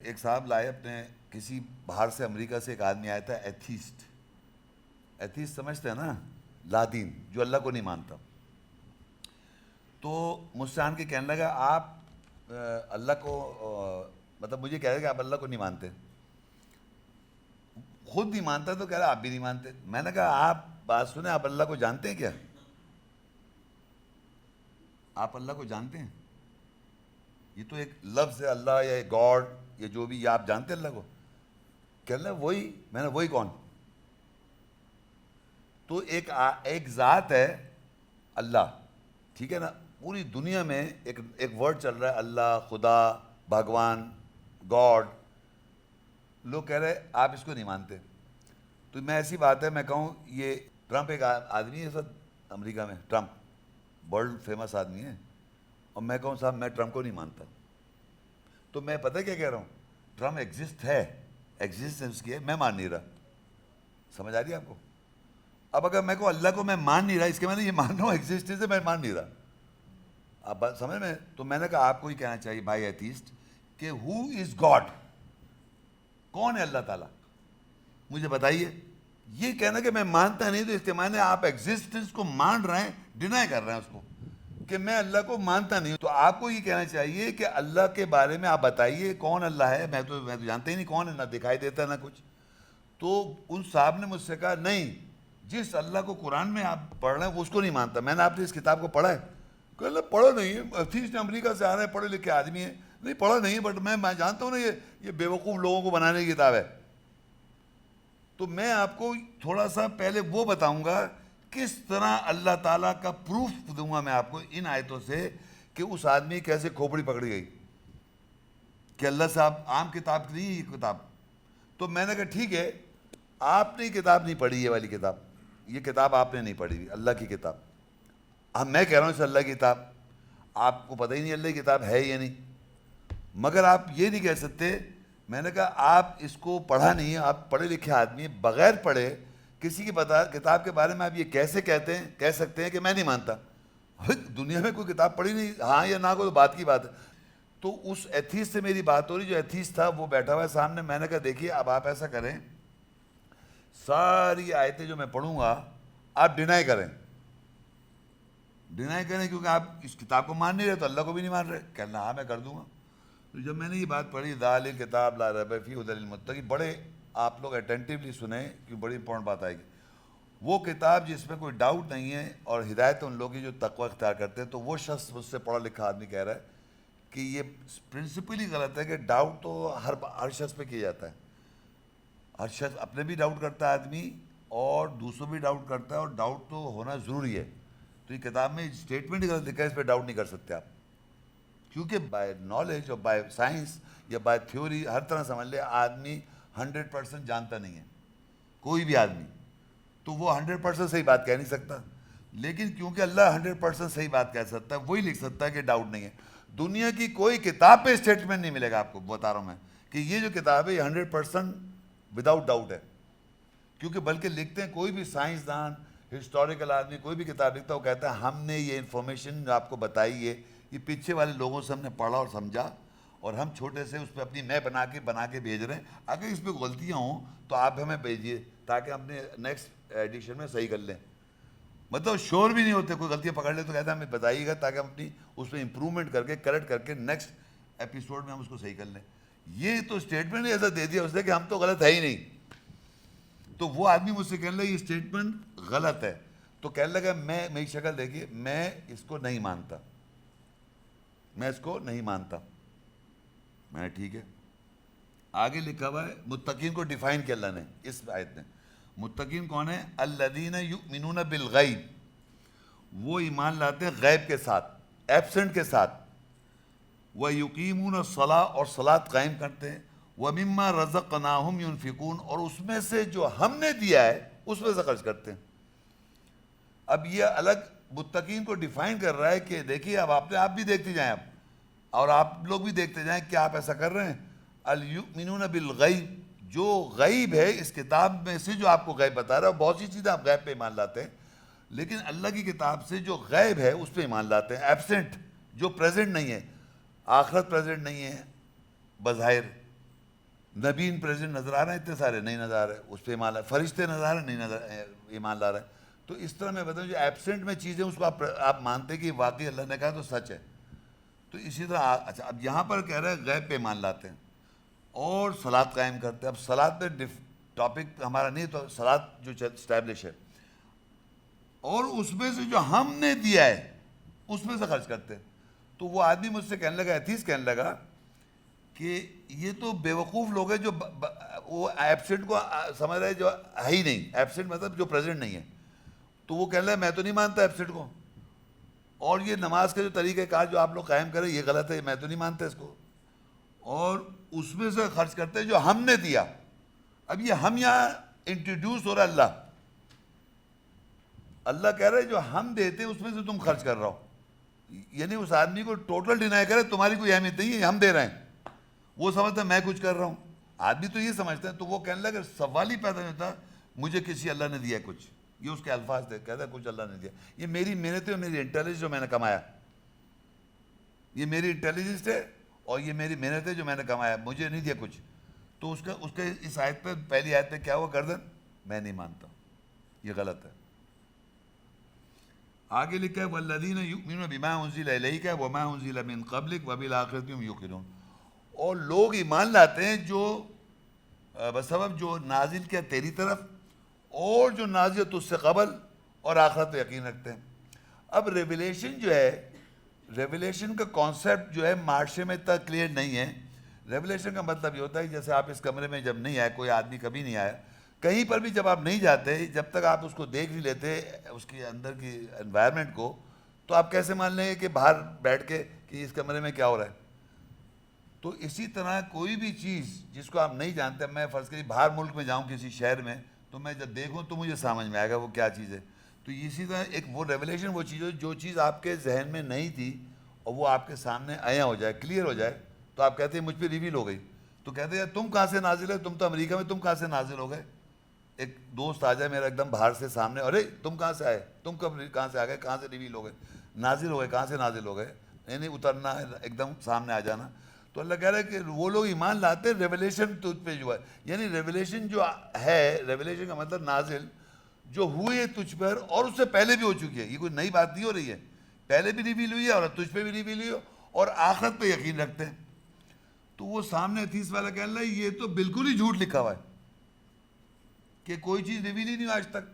ایک صاحب لائے اپنے کسی باہر سے امریکہ سے ایک آدمی آیا تھا ایتھیسٹ. ایتھیسٹ سمجھتے ہیں نا, لا دین, جو اللہ کو نہیں مانتا. تو مجھ سے آن کے کہنے لگا آپ اللہ کو مطلب مجھے کہہ رہے کہ آپ اللہ کو نہیں مانتے, خود نہیں مانتا تو کہہ رہا آپ بھی نہیں مانتے. میں نے کہا آپ بات سنیں, آپ اللہ کو جانتے ہیں کیا؟ آپ اللہ کو جانتے ہیں؟ یہ تو ایک لفظ ہے اللہ یا گاڈ یا جو بھی, یہ آپ جانتے ہیں اللہ کو؟ کہنے لگا وہی. میں نے وہی کون؟ تو ایک ذات ہے اللہ, ٹھیک ہے نا. پوری دنیا میں ایک ورڈ چل رہا ہے اللہ, خدا, بھگوان, گاڈ. لوگ کہہ رہے آپ اس کو نہیں مانتے. تو میں ایسی بات ہے, میں کہوں یہ ٹرمپ ایک آدمی ہے سر امریکہ میں, ٹرمپ ورلڈ فیمس آدمی ہے, اور میں کہوں صاحب میں ٹرمپ کو نہیں مانتا, تو میں پتہ کیا کہہ رہا ہوں, ٹرمپ ایگزسٹ ہے, ایگزسٹنس کی ہے, میں مان نہیں رہا. سمجھ آ رہی ہے آپ کو؟ اب اگر میں کو اللہ کو میں مان نہیں رہا, اس کے میں نے یہ مان رہا ہوں ایگزسٹنس ہے, میں مان نہیں رہا. آپ بات سمجھ میں؟ تو میں نے کہا آپ کو ہی کہنا چاہیے بھائی ایتھیسٹ کہ ہو از گاڈ, کون ہے اللہ تعالیٰ, مجھے بتائیے. یہ کہنا کہ میں مانتا نہیں, تو اس کے معنی آپ ایگزسٹنس کو مان رہے ہیں, ڈینائی کر رہے ہیں اس کو, کہ میں اللہ کو مانتا نہیں. تو آپ کو یہ کہنا چاہیے کہ اللہ کے بارے میں آپ بتائیے کون اللہ ہے. میں تو جانتا ہی نہیں کون ہے, نہ دکھائی دیتا نہ کچھ. تو ان صاحب نے مجھ سے کہا نہیں, جس اللہ کو قرآن میں آپ پڑھ رہے ہیں وہ اس کو نہیں مانتا. میں نے آپ نے اس کتاب کو پڑھا ہے؟ کہ پڑھا نہیں ہے, ایتھیسٹ امریکہ سے آ رہے ہیں, پڑھے لکھے آدمی ہیں. نہیں پڑھا نہیں, بٹ میں جانتا ہوں نا یہ بیوقوف لوگوں کو بنانے کی کتاب ہے. تو میں آپ کو تھوڑا سا پہلے وہ بتاؤں گا کس طرح اللہ تعالیٰ کا پروف دوں گا میں آپ کو ان آیتوں سے کہ اس آدمی کیسے کھوپڑی پکڑی گئی کہ اللہ صاحب عام کتاب نہیں ہے یہ کتاب. تو میں نے کہا ٹھیک ہے, آپ نے کتاب نہیں پڑھی, یہ والی کتاب, یہ کتاب آپ نے نہیں پڑھی, اللہ کی کتاب. اب میں کہہ رہا ہوں اس اللہ کی کتاب, آپ کو پتہ ہی نہیں اللہ کی کتاب ہے یا نہیں. مگر آپ یہ نہیں کہہ سکتے. میں نے کہا آپ اس کو پڑھا نہیں ہے, آپ پڑھے لکھے آدمی ہیں, بغیر پڑھے کسی کی کتاب کے بارے میں آپ یہ کیسے کہہ سکتے ہیں کہ میں نہیں مانتا؟ دنیا میں کوئی کتاب پڑھی نہیں, ہاں یا نہ کوئی بات کی بات ہے. تو اس ایتھیسٹ سے میری بات ہو رہی, جو ایتھیسٹ تھا وہ بیٹھا ہوا ہے سامنے. میں نے کہا دیکھیے اب آپ ایسا کریں, ساری آیتیں جو میں پڑھوں گا آپ ڈینائی کریں, کیونکہ آپ اس کتاب کو مان نہیں رہے تو اللہ کو بھی نہیں مان رہے. کہنا ہاں میں کر دوں گا. تو جب میں نے یہ بات پڑھی, ذالک کتاب لا ریب فیہ ھدی للمتقین, بڑے آپ لوگ اٹینٹیولی سنیں کہ بڑی امپورٹنٹ بات آئے گی. وہ کتاب جس میں کوئی ڈاؤٹ نہیں ہے اور ہدایت ان لوگوں کی جو تقوی اختیار کرتے ہیں. تو وہ شخص مجھ سے پڑھا لکھا آدمی کہہ رہا ہے کہ یہ پرنسپل ہی غلط ہے کہ ڈاؤٹ تو ہر شخص پہ کیا جاتا ہے. ہر شخص اپنے بھی ڈاؤٹ کرتا ہے آدمی, اور دوسروں بھی ڈاؤٹ کرتا ہے, اور ڈاؤٹ تو ہونا ضروری ہے. تو یہ کتاب میں اسٹیٹمنٹ ہی غلط لکھا ہے, اس پہ ڈاؤٹ نہیں کر سکتے آپ, کیونکہ بائی نالج اور بائی سائنس یا بائی تھیوری ہر طرح سمجھ لے آدمی 100% جانتا نہیں ہے, کوئی بھی آدمی. تو وہ 100% صحیح بات کہہ نہیں سکتا, لیکن کیونکہ اللہ 100% صحیح بات کہہ سکتا ہے, وہی لکھ سکتا ہے کہ ڈاؤٹ نہیں ہے. دنیا کی کوئی کتاب پہ اسٹیٹمنٹ نہیں ملے گا آپ کو, بتا رہا ہوں میں, کہ یہ جو کتاب ہے یہ 100% وداؤٹ ڈاؤٹ ہے. کیونکہ بلکہ لکھتے ہیں کوئی بھی سائنسدان, ہسٹوریکل آدمی کوئی بھی کتاب لکھتا ہے, وہ کہتا ہے ہم نے یہ انفارمیشن جو آپ کو بتائی ہے یہ پیچھے والے لوگوں سے ہم نے پڑھا اور سمجھا, اور ہم چھوٹے سے اس پہ اپنی نئے بنا کے بھیج رہے ہیں. اگر اس پہ غلطیاں ہوں تو آپ ہمیں بھیجیے تاکہ ہم نے نیکسٹ ایڈیشن میں صحیح کر لیں. مطلب شور بھی نہیں ہوتے, کوئی غلطیاں پکڑ لے تو کہتا ہے ہمیں بتائیے گا تاکہ ہم اپنی اس میں امپرومنٹ کر کے کریکٹ کر کے نیکسٹ ایپیسوڈ میں ہم اس کو صحیح کر لیں. یہ تو اسٹیٹمنٹ ہی ایسا دے دیا اس نے کہ ہم تو غلط ہے ہی نہیں. تو وہ آدمی مجھ سے کہنے لگا یہ اسٹیٹمنٹ غلط ہے. تو کہنے لگا میری شکل دیکھیے, میں اس کو نہیں مانتا, میں اس کو نہیں مانتا. میں نے ٹھیک ہے. آگے لکھا ہوا ہے متقین کو ڈیفائن کیا اللہ نے اس آیت میں. متقین کون ہیں؟ الذین یؤمنون بالغیب, وہ ایمان لاتے ہیں غیب کے ساتھ, ایبسنٹ کے ساتھ. وَيُقِيمُونَ الصَّلَاةَ, اور صلاۃ قائم کرتے ہیں. وَمِمَّا رَزَقْنَاهُمْ يُنْفِقُونَ, اور اس میں سے جو ہم نے دیا ہے اس میں سے خرچ کرتے ہیں. اب یہ الگ متقین کو ڈیفائن کر رہا ہے کہ دیکھیے اب آپ بھی دیکھتے جائیں اب, اور آپ لوگ بھی دیکھتے جائیں کہ آپ ایسا کر رہے ہیں. الْيُؤْمِنُونَ بِالْغَيْبِ, جو غیب ہے اس کتاب میں سے جو آپ کو غیب بتا رہا ہے, بہت سی چیزیں آپ غیب پہ ایمان لاتے ہیں, لیکن اللہ کی کتاب سے جو غیب ہے اس پہ ایمان لاتے ہیں. ایبسنٹ, جو پریزنٹ نہیں ہے, آخرت پریزنٹ نہیں ہے بظاہر, نبیین پریزنٹ نظر آ رہے ہیں اتنے سارے؟ نہیں نظر آ رہے، اس پہ ایمان لا. فرشتے نظر آ رہے ہیں؟ نہیں نظر ایمان لا رہے ہیں. تو اس طرح میں بتاؤں جو ایبسنٹ میں چیزیں اس کو آپ مانتے کہ واقعی اللہ نے کہا تو سچ ہے. تو اسی طرح اچھا اب یہاں پر کہہ رہے ہیں غیب پہ ایمان لاتے ہیں اور صلاۃ قائم کرتے ہیں. اب صلاۃ پہ ٹاپک ہمارا نہیں، تو صلاۃ جو اسٹیبلش ہے اور اس میں سے جو ہم نے دیا ہے اس میں سے خرچ کرتے ہیں. تو وہ آدمی مجھ سے کہنے لگا، ایتھیس کہنے لگا کہ یہ تو بیوقوف لوگ ہیں جو وہ ایبسنٹ کو سمجھ رہے جو ہے ہی نہیں. ایبسنٹ مطلب جو پریزنٹ نہیں ہے. تو وہ کہہ رہا ہے میں تو نہیں مانتا ایبسنٹ کو، اور یہ نماز کا جو طریقہ کار جو آپ لوگ قائم کریں یہ غلط ہے، میں تو نہیں مانتا اس کو، اور اس میں سے خرچ کرتے ہیں جو ہم نے دیا. اب یہ ہم یہاں انٹروڈیوس ہو رہا ہے اللہ. اللہ کہہ رہے جو ہم دیتے ہیں اس میں سے تم خرچ کر رہا ہو. یعنی اس آدمی کو ٹوٹل ڈینائی کرے تمہاری کوئی اہمیت نہیں ہے، ہم دے رہے ہیں. وہ سمجھتا ہے میں کچھ کر رہا ہوں. آدمی تو یہ سمجھتا ہے. تو وہ کہنے لگا سوال ہی پیدا نہیں ہوتا مجھے کسی اللہ نے دیا کچھ. یہ اس کے الفاظ تھے، کہتا ہے کچھ اللہ نے دیا، یہ میری محنت ہے اور میری انٹیلیجنس جو میں نے کمایا. یہ میری انٹیلیجنس ہے اور یہ میری محنت ہے جو میں نے کمایا، مجھے نہیں دیا کچھ. تو اس کا اس آیت پہ پہلی آیت پہ کیا ہوا گردن؟ میں نہیں مانتا، یہ غلط ہے. آگے لکھا ہے والذین یؤمنون بما انزل الیک وما انزل من قبلک وبالآخرۃ هم یوقنون. اور لوگ ایمان لاتے ہیں جو بسبب جو نازل کیا تیری طرف اور جو نازل تجھ سے قبل، اور آخرت پہ یقین رکھتے ہیں. اب ریویلیشن جو ہے، ریویلیشن کا کانسیپٹ جو ہے معاشرے میں اتنا کلیئر نہیں ہے. ریویلیشن کا مطلب یہ ہوتا ہے جیسے آپ اس کمرے میں جب نہیں آئے، کوئی آدمی کبھی نہیں آیا، کہیں پر بھی جب آپ نہیں جاتے، جب تک آپ اس کو دیکھ نہیں لیتے اس کے اندر کی انوائرمنٹ کو، تو آپ کیسے مان لیں گے کہ باہر بیٹھ کے کہ اس کمرے میں کیا ہو رہا ہے. تو اسی طرح کوئی بھی چیز جس کو آپ نہیں جانتے، میں فرض کریے باہر ملک میں جاؤں کسی شہر میں، تو میں جب دیکھوں تو مجھے سمجھ میں آئے گا وہ کیا چیز ہے. تو اسی طرح ایک وہ ریویلیشن وہ چیز ہے جو چیز آپ کے ذہن میں نہیں تھی اور وہ آپ کے سامنے عیاں ہو جائے، کلیئر ہو جائے، تو آپ کہتے ہیں مجھ پہ ریویل ہو گئی. تو کہتے ہیں یار تم کہاں سے نازل ہے، تم تو امریکہ میں، تم کہاں سے نازل ہو گئے. ایک دوست آ جائے میرا ایک دم باہر سے سامنے، ارے تم کہاں سے آئے، تم کہاں سے آ گئے، کہاں سے ریویل ہو گئے، نازل ہو گئے، کہاں سے نازل ہو گئے. نہیں اترنا ہے ایک دم سامنے آ جانا. تو اللہ کہہ رہا ہے کہ وہ لوگ ایمان لاتے ہیں ریویلیشن تجھ پہ جو ہے. یعنی ریویلیشن جو ہے، ریویلیشن کا مطلب نازل جو ہوئی ہے تجھ پر اور اس سے پہلے بھی ہو چکی ہے. یہ کوئی نئی بات نہیں ہو رہی ہے، پہلے بھی ریویل ہوئی ہے اور تجھ پہ بھی ریویل ہوئی ہے، اور آخرت پہ یقین رکھتے ہیں. تو وہ سامنے حدیث والا کہہ رہا ہے یہ تو بالکل ہی جھوٹ لکھا ہوا ہے کہ کوئی چیز ریویل ہی نہیں آج تک.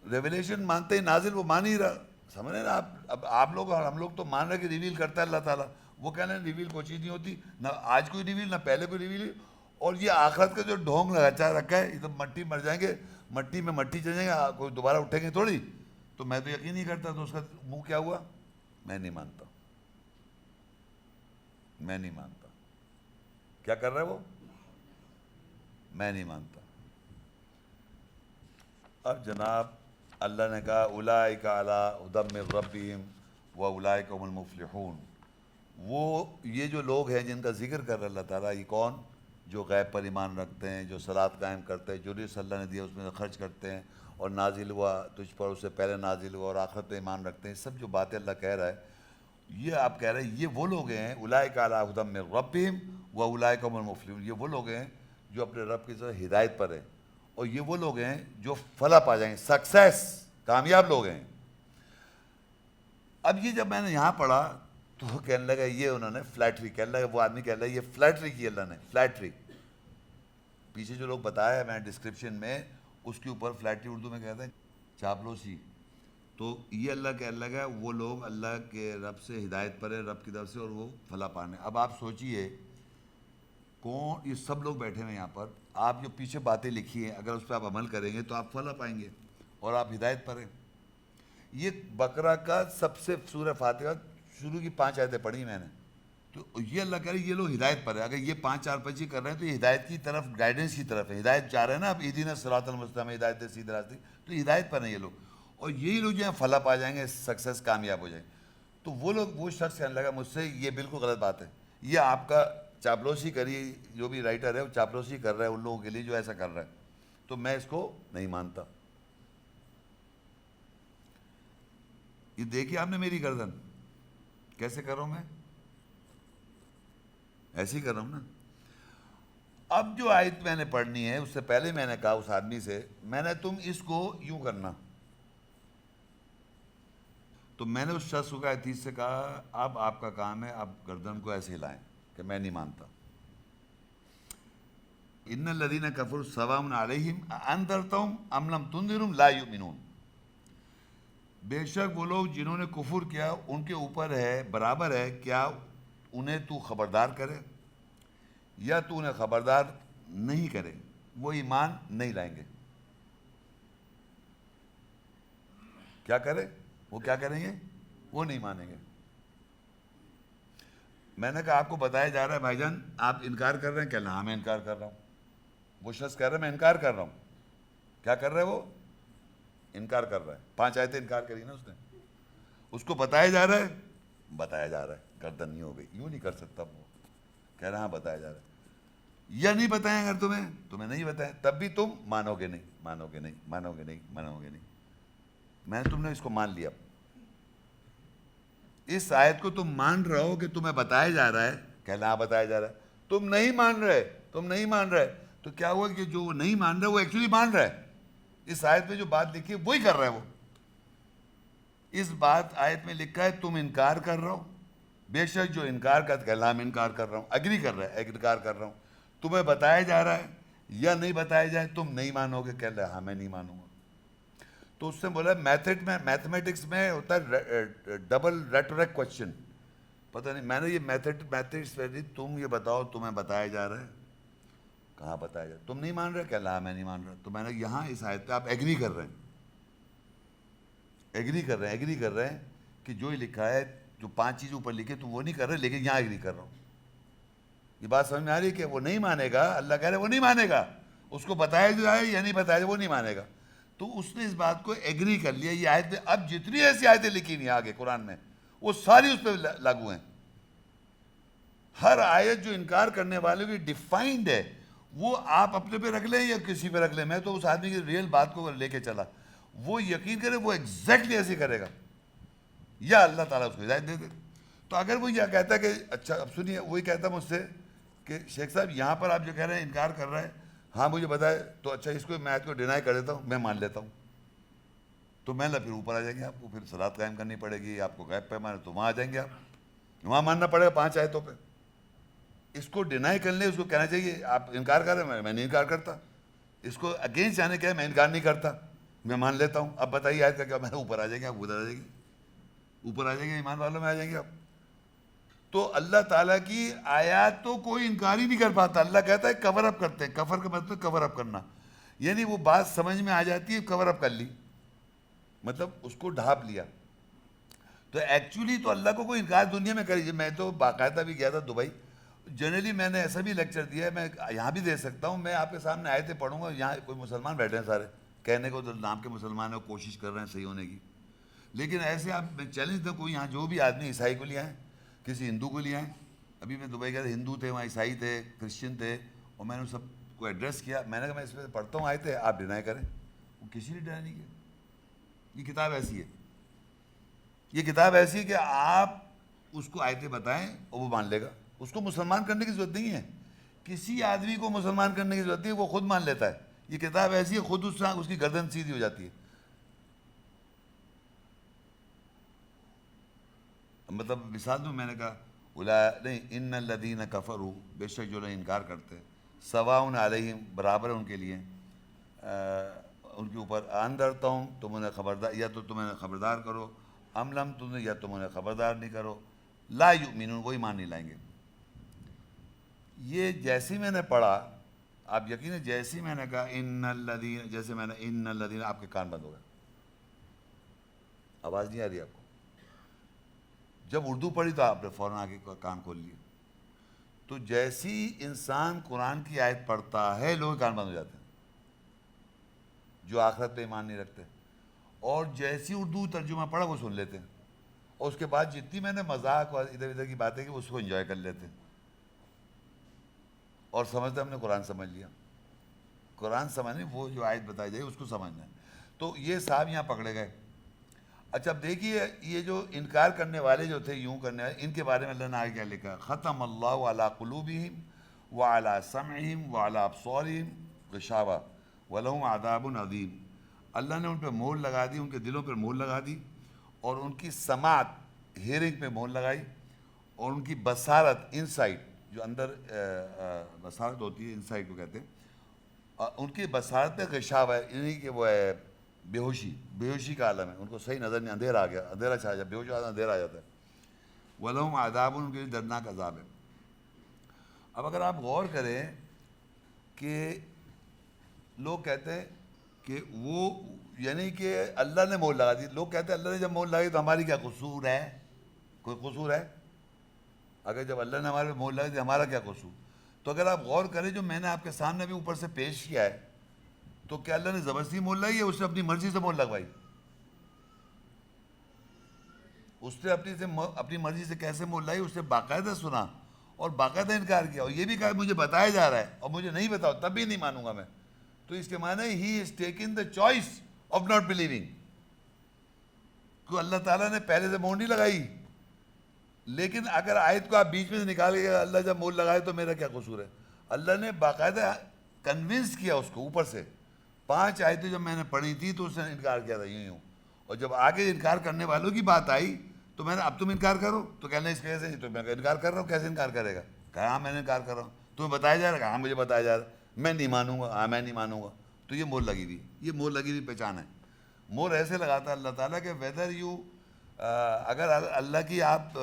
ریویلیشن مانتے ہیں، نازل وہ مان ہی رہا. سمجھ رہے نا آپ؟ اب آپ لوگ اور ہم لوگ تو مان رہے کہ ریویل کرتا ہے اللہ تعالیٰ. وہ کہہ رہے ہیں ریویل کوئی چیز نہیں ہوتی، نہ آج کوئی ریویل نہ پہلے کوئی ریویل. اور یہ آخرت کا جو ڈھونگ رچا رکھا ہے، یہ تو مٹی مر جائیں گے، مٹی میں مٹی چل جائیں گے، کوئی دوبارہ اٹھیں گے تھوڑی. تو میں تو یقین نہیں کرتا. تو اس کا منہ کیا ہوا؟ میں نہیں مانتا، میں نہیں مانتا. کیا کر رہا ہے وہ؟ میں نہیں مانتا. اب جناب اللہ نے کہا اولئک علی ھدی من ربہم واولئک ھم المفلحون. وہ یہ جو لوگ ہیں جن کا ذکر کر رہا اللہ تعالیٰ، یہ کون؟ جو غیب پر ایمان رکھتے ہیں، جو صلاۃ قائم کرتے ہیں، جو رزق اللہ نے دیا اس میں سے خرچ کرتے ہیں، اور نازل ہوا تجھ پر اس سے پہلے نازل ہوا، اور آخرت پہ ایمان رکھتے ہیں. سب جو باتیں اللہ کہہ رہا ہے، یہ آپ کہہ رہے ہیں یہ وہ لوگ ہیں اولئک علی ھدی من ربہم واولئک ھم المفلحون. یہ وہ لوگ ہیں جو اپنے رب کی طرف ہدایت پر ہیں، اور یہ وہ لوگ ہیں جو فلاح پا جائیں گے، سکسیس، کامیاب لوگ ہیں. اب یہ جب میں نے یہاں پڑھا تو وہ کہنے لگا یہ انہوں نے فلیٹری، کہنے لگا وہ آدمی کہنے لگا یہ فلیٹری کی اللہ نے، فلیٹری. پیچھے جو لوگ بتایا ہے میں ڈسکرپشن میں، اس کے اوپر فلیٹری اردو میں کہتے ہیں چاپلوسی. تو یہ اللہ کہنے لگا وہ لوگ اللہ کے رب سے ہدایت پر ہے، رب کی طرف سے، اور وہ فلاح پانے. اب آپ سوچئے کون، یہ سب لوگ بیٹھے ہوئے یہاں پر، آپ جو پیچھے باتیں لکھی ہیں اگر اس پہ آپ عمل کریں گے تو آپ فلاح پائیں گے اور آپ ہدایت پر ہیں. یہ بقرہ کا سب سے سورہ فاتحہ شروع کی 5 آیتیں پڑھی میں نے. تو یہ اللہ کہہ رہے ہیں یہ لوگ ہدایت پر ہے. اگر یہ 5 4 5 کر رہے ہیں تو یہ ہدایت کی طرف، گائیڈنس کی طرف ہے. ہدایت چاہ رہے ہیں نا آپ، اہدنا الصراط المستقیم، ہدایت سیدھے راستے. تو ہدایت پر ہیں یہ لوگ، اور یہی لوگ جو ہیں فلاح پا جائیں گے، سکسیس، کامیاب ہو جائیں گے. تو وہ لوگ، وہ شخص کہنے لگا مجھ سے یہ بالکل غلط بات ہے، یہ آپ کا چاپلوسی کری، جو بھی رائٹر ہے وہ چاپلوسی کر رہا ہے ان لوگوں کے لیے جو ایسا کر رہا ہے. تو میں اس کو نہیں مانتا. یہ دیکھیے آپ نے میری گردن کیسے کر رہا ہوں میں، ایسے ہی کر رہا ہوں نا. اب جو آیت میں نے پڑھنی ہے اس سے پہلے میں نے کہا اس آدمی سے، میں نے تم اس کو یوں کرنا، تو میں نے اس شخص کو حدیث سے کہا اب آپ کا کام ہے آپ گردن کو ایسے ہلائیں کہ میں نہیں مانتا. ان الذین کفروا سواء علیہم اانذرتہم ام لم تنذرہم لا یؤمنون. بے شک وہ لوگ جنہوں نے کفر کیا ان کے اوپر ہے، برابر ہے کیا انہیں تو خبردار کرے یا تو انہیں خبردار نہیں کرے، وہ ایمان نہیں لائیں گے. کیا کرے؟ وہ کیا کریں گے؟ وہ نہیں مانیں گے. میں نے کہا آپ کو بتایا جا رہا ہے بھائی جان آپ انکار کر رہے ہیں؟ کہنا ہاں میں انکار کر رہا ہوں. وہ شخص کہہ رہا ہے میں انکار کر رہا ہوں. کیا کر رہا ہے وہ؟ انکار کر رہا ہے. 5 آیتیں انکار کری نا اس نے. اس کو بتایا جا رہا ہے، بتایا جا رہا ہے، گردن نہیں ہو گئی، یوں نہیں کر سکتا. وہ کہہ رہا ہاں بتایا جا رہا ہے. یا نہیں بتائیں اگر تمہیں نہیں بتائیں تب بھی تم مانو گے نہیں، مانو گے نہیں، مانو گے نہیں، مانو گے نہیں. میں نے تم نے اس کو مان لیا. اس آیت کو تم مان رہے ہو کہ تمہیں بتایا جا رہا ہے، کہنا ہاں بتایا جا رہا ہے. تم نہیں مان رہے، تم نہیں مان رہے. تو کیا ہوا کہ جو وہ نہیں مان رہے وہ ایکچولی مان رہا ہے. اس آیت میں جو بات لکھی ہے وہی کر رہا ہے وہ. اس بات آیت میں لکھا ہے تم انکار کر رہے ہو، بے شک جو انکار کرتا ہے میں انکار کر رہا ہوں، اگری کر رہا ہے، انکار کر رہا ہوں. تمہیں بتایا جا رہا ہے یا نہیں بتایا جائے تم نہیں مانو گے، کہہ رہا ہے ہاں میں نہیں مانوں گا. تو اس نے بولا میتھمیٹکس میں ہوتا ہے ڈبل ریٹورک کوشچن. پتہ نہیں میں نے یہ میتھمیٹکس پہ دی. تم یہ بتاؤ تمہیں بتایا جا رہا ہے، کہاں بتایا جا رہا ہے، تم نہیں مان رہے، کہہ رہا میں نہیں مان رہا. تو میں نے یہاں اس آیت پہ آپ ایگری کر رہے ہیں، ایگری کر رہے ہیں کہ جو یہ لکھا ہے جو 5 چیزوں پر لکھے تم وہ نہیں کر رہے، لیکن یہاں ایگری کر رہا ہوں. یہ بات سمجھ میں آ رہی ہے کہ وہ نہیں مانے گا. اللہ کہہ رہے وہ نہیں مانے گا، اس کو بتایا جائے یا نہیں بتایا جائے وہ نہیں مانے گا. تو اس نے اس بات کو ایگری کر لیا. یہ آیت اب جتنی ایسی آیتیں لکھی ہوئی ہیں آگے قرآن میں وہ ساری اس پہ لاگو ہیں. ہر آیت جو انکار کرنے والے کی ڈیفائنڈ ہے وہ آپ اپنے پہ رکھ لیں یا کسی پہ رکھ لیں. میں تو اس آدمی کی ریئل بات کو لے کے چلا، وہ یقین کرے وہ ایگزیکٹلی ایسے کرے گا یا اللہ تعالیٰ اس کو ہدایت دے دے. تو اگر وہ یہ کہتا ہے کہ اچھا اب سنیے، وہی کہتا مجھ سے کہ شیخ صاحب یہاں پر آپ جو کہہ رہے ہیں انکار کر رہے ہیں، ہاں مجھے بتائے تو اچھا اس کو میں آیت کو ڈینائی کر دیتا ہوں، میں مان لیتا ہوں. تو میں پھر اوپر آ جائیں گے، آپ کو پھر صلاۃ قائم کرنی پڑے گی، آپ کو غیب پہ مانے تو وہاں آ جائیں گے، آپ وہاں ماننا پڑے گا 5 آیتوں پہ. اس کو ڈینائی کر لیں، اس کو کہنا چاہیے آپ انکار کر رہے ہیں میں نہیں انکار کرتا. اس کو اگینسٹ جانے کیا ہے میں انکار نہیں کرتا، میں مان لیتا ہوں. اب بتائیے آیت کا کیا؟ میں اوپر آ جائیں گے، آپ ادھر آ جائیں گے، اوپر آ جائیں گے، ایمان والوں میں آ جائیں گے آپ. تو اللہ تعالیٰ کی آیات تو کوئی انکار ہی نہیں کر پاتا. اللہ کہتا ہے کور اپ کرتے ہیں. کفر کا مطلب کور اپ کرنا، یعنی وہ بات سمجھ میں آ جاتی ہے کور اپ کر لی، مطلب اس کو ڈھانپ لیا. تو ایکچولی تو اللہ کو کوئی انکار دنیا میں کری. میں تو باقاعدہ بھی گیا تھا دبئی. جنرلی میں نے ایسا بھی لیکچر دیا ہے، میں یہاں بھی دے سکتا ہوں. میں آپ کے سامنے آیتیں پڑھوں گا، یہاں کوئی مسلمان بیٹھے ہیں سارے، کہنے کو تو نام کے مسلمان ہیں، کوشش کر رہے ہیں صحیح ہونے کی. لیکن ایسے آپ میں چیلنج دوں کوئی یہاں جو بھی آدمی عیسائی کو لے آئیں، کسی ہندو کو لے آئیں. ابھی میں دبئی گیا تھا، ہندو تھے وہاں، عیسائی تھے، کرسچن تھے، اور میں نے سب کو ایڈریس کیا. میں نے کہا میں اس میں پڑھتا ہوں آیتیں، آپ ڈینائی کریں. وہ کسی نے ڈینائی نہیں کیا. یہ کتاب ایسی ہے، یہ کتاب ایسی ہے کہ آپ اس کو آیتیں بتائیں اور وہ مان لے گا. اس کو مسلمان کرنے کی ضرورت نہیں ہے، کسی آدمی کو مسلمان کرنے کی ضرورت نہیں ہے، وہ خود مان لیتا ہے. یہ کتاب ایسی ہے خود اس کی گردن سیدھی ہو جاتی ہے. مطلب مثال دوں، میں نے کہا نہیں ان الذین کفروا، بے شک جو لوگ انکار کرتے، سواء علیہم برابر ہے ان کے لیے، ان کے اوپر انذرتا ہوں تم انہیں خبردار، یا تو تم انہیں خبردار کرو، ام لم تم یا تم انہیں خبردار نہیں کرو، لا یؤمنون وہ ایمان نہیں لائیں گے. یہ جیسی میں نے پڑھا، آپ یقین جیسی میں نے کہا ان الذین، جیسے میں نے ان الذین، آپ کے کان بند ہو گئے. آواز نہیں آ رہی آپ کو؟ جب اردو پڑھی تو آپ نے فوراً آگے کان کھول لیے. تو جیسی انسان قرآن کی آیت پڑھتا ہے لوگ کان بند ہو جاتے ہیں جو آخرت پہ ایمان نہیں رکھتے. اور جیسی اردو ترجمہ پڑھا وہ سن لیتے ہیں، اور اس کے بعد جتنی میں نے مذاق اور ادھر ادھر کی باتیں کی اس کو انجوائے کر لیتے ہیں اور سمجھتے ہم نے قرآن سمجھ لیا. قرآن سمجھنے وہ جو آیت بتائی جائے اس کو سمجھنا ہے. تو یہ صاحب یہاں پکڑے گئے. اچھا اب دیکھیے یہ جو انکار کرنے والے جو تھے، یوں کرنے والے، ان کے بارے میں اللہ نے آگے کیا لکھا؟ ختم اللہ علی قلوبہم وعلی سمعہم وعلی ابصارہم غشاوہ ولہم عذاب عظیم. اللہ نے ان پہ مہر لگا دی, ان کے دلوں پر مہر لگا دی, اور ان کی سماعت ہیئرنگ پہ مہر لگائی, اور ان کی بصارت انسائٹ, جو اندر بصارت ہوتی ہے انسائٹ کو کہتے ہیں, ان کی بصارت پہ غشاوہ ہے, یعنی کہ وہ ہے بے ہوشی کا عالم ہے, ان کو صحیح نظر نہیں, اندھیرا آ گیا, اندھیرا چھا جاتا, بے ہوش آدمی اندھیرا آ جاتا ہے. وَلَهُمْ عَذَابٌ, ان کے لیے دردناک عذاب ہے. اب اگر آپ غور کریں کہ لوگ کہتے ہیں کہ وہ یعنی کہ اللہ نے مہر لگا دی, لوگ کہتے ہیں اللہ نے جب مہر لگائی تو ہماری کیا قصور ہے, کوئی قصور ہے؟ اگر جب اللہ نے ہمارے پہ مہر لگائی تو ہمارا کیا قصور؟ تو اگر آپ غور کریں جو میں نے آپ کے سامنے بھی اوپر سے پیش کیا ہے, تو کیا اللہ نے زبردستی مہر لگائی یا اس نے اپنی مرضی سے مہر لگوائی؟ اس نے اپنی مرضی سے کیسے مہر لگائی؟ اس نے باقاعدہ سنا اور باقاعدہ انکار کیا, اور یہ بھی کہا مجھے بتایا جا رہا ہے اور مجھے نہیں بتاؤ تب بھی نہیں مانوں گا میں. تو اس کے معنی ہی is taken the choice of not believing. کہ اللہ تعالیٰ نے پہلے سے مہر نہیں لگائی, لیکن اگر آیت کو آپ بیچ میں سے نکال کے اللہ جب مہر لگائے تو میرا کیا قصور ہے؟ اللہ نے باقاعدہ کنونس کیا اس کو اوپر سے. 5 آیتیں جب میں نے پڑھی تھی تو اس نے انکار کیا تھا یوں, اور جب آگے انکار کرنے والوں کی بات آئی تو میں نے اب تم انکار کرو, تو کہنا اس وجہ سے نہیں, تو میں انکار کر رہا ہوں, کیسے انکار کرے گا؟ کہا ہاں میں نے انکار کر رہا ہوں. تمہیں بتایا جا رہا ہے؟ کہا ہاں مجھے بتایا جا رہا ہے. میں نہیں مانوں گا, ہاں میں نہیں مانوں گا. تو یہ مہر لگی ہوئی, یہ مہر لگی ہوئی پہچان ہے. مہر ایسے لگاتا ہے اللہ تعالیٰ کہ ویدر یو اگر اللہ کی آپ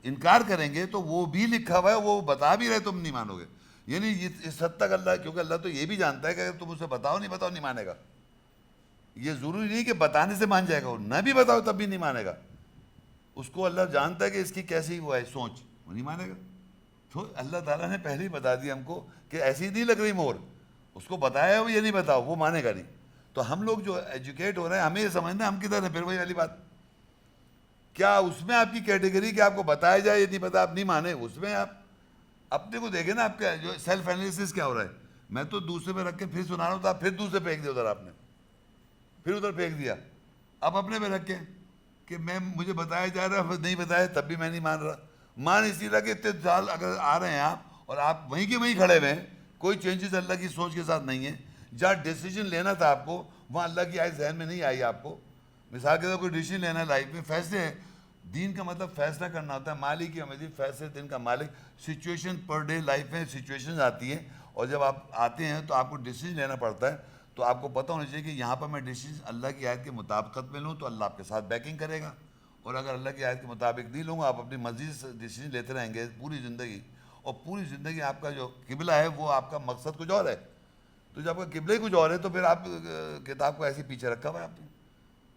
انکار کریں گے تو وہ بھی لکھا ہوا ہے, وہ بتا بھی رہے تم نہیں مانو گے. یعنی اس حد تک اللہ, کیونکہ اللہ تو یہ بھی جانتا ہے کہ اگر تم اسے بتاؤ نہیں بتاؤ نہیں مانے گا. یہ ضروری نہیں کہ بتانے سے مان جائے گا, وہ نہ بھی بتاؤ تب بھی نہیں مانے گا. اس کو اللہ جانتا ہے کہ اس کی کیسی وہ ہے سوچ, وہ نہیں مانے گا. تو اللہ تعالیٰ نے پہلے ہی بتا دیا ہم کو کہ ایسی نہیں لگ رہی مہر, اس کو بتایا وہ یہ نہیں بتاؤ, وہ مانے گا نہیں. تو ہم لوگ جو ایجوکیٹ ہو رہے ہیں ہمیں یہ سمجھنا ہم کدھر ہیں. پھر وہی والی بات, کیا اس میں آپ کی کیٹیگری کہ آپ کو بتایا جائے یہ نہیں پتا آپ نہیں مانے, اس میں آپ اپنے کو دیکھیں نا, آپ کا جو سیلف انالیسس کیا ہو رہا ہے. میں تو دوسرے پہ رکھ کے پھر سنا رہا ہوں, تو آپ پھر دوسرے پھینک دیا ادھر, آپ نے پھر ادھر پھینک دیا. اب اپنے پہ رکھ کے کہ مجھے بتایا جا رہا ہے, نہیں بتایا تب بھی میں نہیں مان رہا. مان اسی طرح کہ اتنے سال اگر آ رہے ہیں آپ اور آپ وہیں کے وہیں کھڑے ہوئے ہیں, کوئی چینجز اللہ کی سوچ کے ساتھ نہیں ہے. جہاں ڈیسیجن لینا تھا آپ کو وہاں اللہ کی آیت ذہن میں نہیں آئی آپ کو. مثال کے طور کوئی ڈیسیجن لینا ہے لائف میں, فیصلے ہیں, دین کا مطلب فیصلہ کرنا ہوتا ہے. مالک یوم الدین, فیصلے دن کا مالک. سچویشن پر ڈے لائف میں سچویشنز آتی ہیں, اور جب آپ آتے ہیں تو آپ کو ڈیسیجن لینا پڑتا ہے. تو آپ کو پتہ ہونا چاہیے کہ یہاں پر میں ڈیسیجن اللہ کی آیت کے مطابقت میں لوں تو اللہ آپ کے ساتھ بیکنگ کرے گا, اور اگر اللہ کی آیت کے مطابق نہیں لوں گا آپ اپنی مرضی سے ڈیسیجن لیتے رہیں گے پوری زندگی, اور پوری زندگی آپ کا جو قبلہ ہے وہ آپ کا مقصد کچھ اور ہے. تو جب آپ کا قبلہ ہی کچھ اور ہے تو پھر آپ کتاب کو ایسے پیچھے رکھا ہوا ہے آپ نے.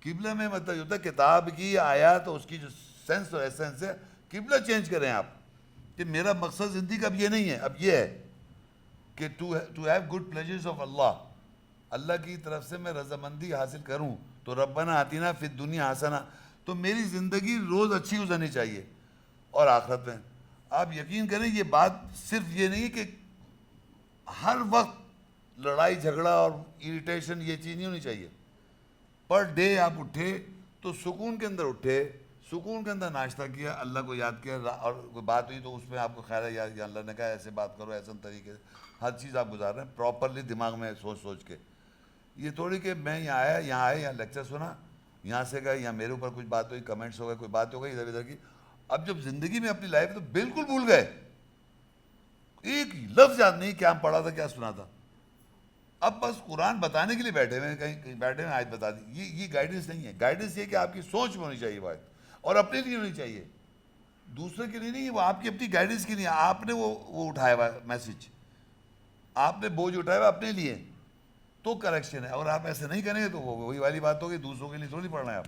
قبلہ میں مطلب یہ ہوتا ہے کتاب کی آیات اور اس کی جو سینس اور ایسنس ہے, قبلہ چینج کریں آپ کہ میرا مقصد زندگی کا اب یہ نہیں ہے, اب یہ ہے کہ to have good pleasures of Allah, Allah کی طرف سے میں رضامندی حاصل کروں. تو ربنا آتینا فی الدنیا حسنہ, تو میری زندگی روز اچھی گزرنی چاہیے اور آخرت میں. آپ یقین کریں یہ بات صرف یہ نہیں کہ ہر وقت لڑائی جھگڑا اور اریٹیشن یہ چیز نہیں ہونی چاہیے. پر ڈے آپ اٹھے تو سکون کے اندر اٹھے, سکون کے اندر ناشتہ کیا, اللہ کو یاد کیا, اور کوئی بات ہوئی تو اس میں آپ کو خیال ہے یا اللہ نے کہا ایسے بات کرو, ایسے طریقے سے ہر چیز آپ گزار رہے ہیں پراپرلی دماغ میں سوچ کے. یہ تھوڑی کہ میں یہاں آئے یہاں لیکچر سنا, یہاں سے گئے, یہاں میرے اوپر کچھ بات ہوئی, کمنٹس ہو گئے, کوئی بات ہو گئی ادھر ادھر کی. اب جب زندگی میں اپنی لائف تو بالکل بھول گئے, ایک لفظ یاد نہیں کیا پڑھا تھا کیا سنا تھا. اب بس قرآن بتانے کے لیے بیٹھے ہوئے, کہیں بیٹھے ہوئے آیت بتا دی. یہ گائیڈنس نہیں ہے. گائیڈنس یہ کہ آپ کی سوچ میں ہونی چاہیے وہ آیت, اور اپنے لیے ہونی چاہیے, دوسرے کے لیے نہیں. وہ آپ کی اپنی گائیڈنس کی نہیں, آپ نے وہ اٹھایا ہوا میسج, آپ نے بوجھ اٹھایا ہوا اپنے لیے, تو کریکشن ہے. اور آپ ایسے نہیں کریں گے تو وہی والی بات ہوگی, دوسروں کے لیے تھوڑی پڑھنا ہے آپ.